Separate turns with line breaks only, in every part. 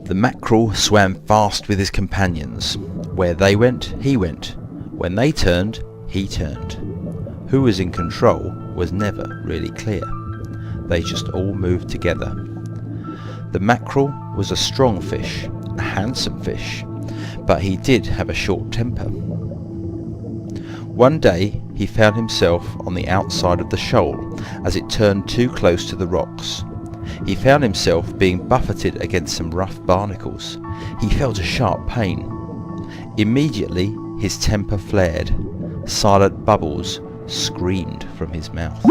The mackerel swam fast with his companions. Where they went, he went. When they turned, he turned. Who was in control was never really clear. They just all moved together. The mackerel was a strong fish, a handsome fish, but he did have a short temper. One day he found himself on the outside of the shoal as it turned too close to the rocks. He found himself being buffeted against some rough barnacles. He felt a sharp pain. Immediately his temper flared. Silent bubbles screamed from his mouth.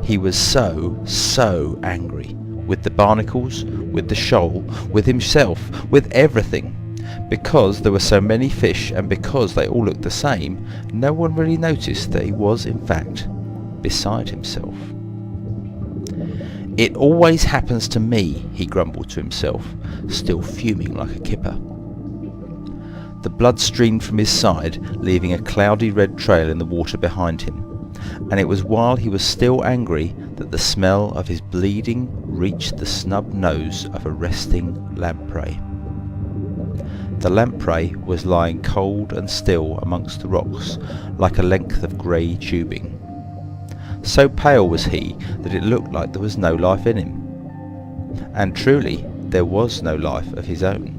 He was so angry. With the barnacles, with the shoal, with himself, with everything. Because there were so many fish and because they all looked the same, no one really noticed that he was, in fact, beside himself. "It always happens to me," he grumbled to himself, still fuming like a kipper. The blood streamed from his side, leaving a cloudy red trail in the water behind him, and it was while he was still angry that the smell of his bleeding reached the snub nose of a resting lamprey. The lamprey was lying cold and still amongst the rocks, like a length of grey tubing. So pale was he that it looked like there was no life in him. And truly, there was no life of his own.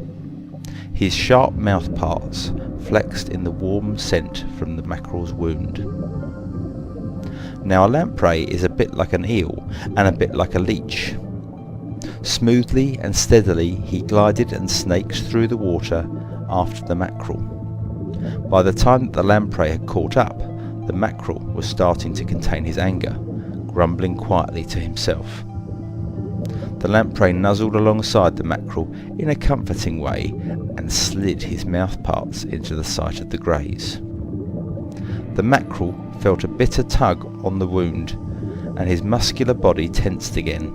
His sharp mouth parts flexed in the warm scent from the mackerel's wound. Now a lamprey is a bit like an eel and a bit like a leech. Smoothly and steadily he glided and snaked through the water after the mackerel. By the time that the lamprey had caught up, the mackerel was starting to contain his anger, grumbling quietly to himself. The lamprey nuzzled alongside the mackerel in a comforting way and slid his mouth parts into the sight of the greys. The mackerel felt a bitter tug on the wound, and his muscular body tensed again.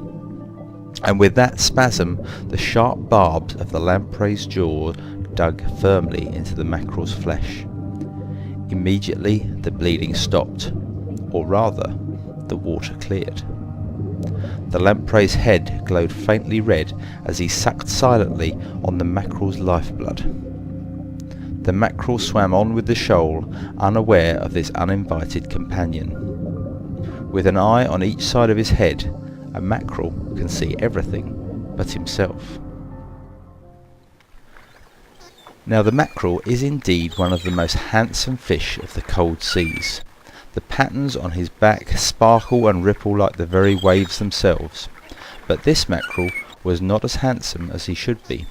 And with that spasm, the sharp barbs of the lamprey's jaw dug firmly into the mackerel's flesh. Immediately the bleeding stopped, or rather, the water cleared. The lamprey's head glowed faintly red as he sucked silently on the mackerel's lifeblood. The mackerel swam on with the shoal, unaware of this uninvited companion. With an eye on each side of his head, a mackerel can see everything but himself. Now the mackerel is indeed one of the most handsome fish of the cold seas. The patterns on his back sparkle and ripple like the very waves themselves. But this mackerel was not as handsome as he should be.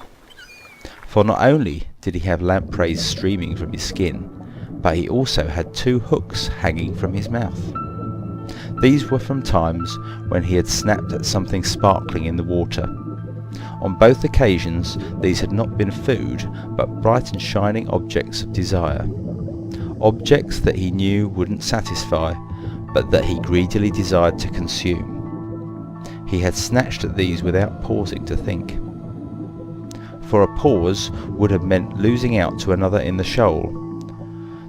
For not only did he have lampreys streaming from his skin, but he also had 2 hooks hanging from his mouth. These were from times when he had snapped at something sparkling in the water. On both occasions these had not been food, but bright and shining objects of desire. Objects that he knew wouldn't satisfy, but that he greedily desired to consume. He had snatched at these without pausing to think. For a pause would have meant losing out to another in the shoal.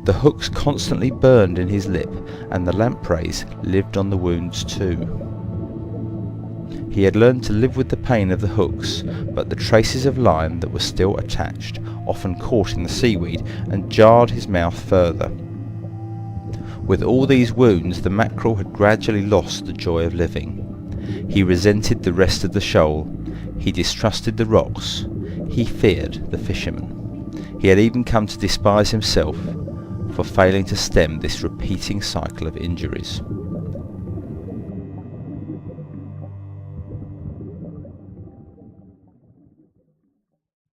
The hooks constantly burned in his lip, and the lampreys lived on the wounds too. He had learned to live with the pain of the hooks, but the traces of line that were still attached often caught in the seaweed and jarred his mouth further. With all these wounds, the mackerel had gradually lost the joy of living. He resented the rest of the shoal. He distrusted the rocks. He feared the fishermen. He had even come to despise himself for failing to stem this repeating cycle of injuries.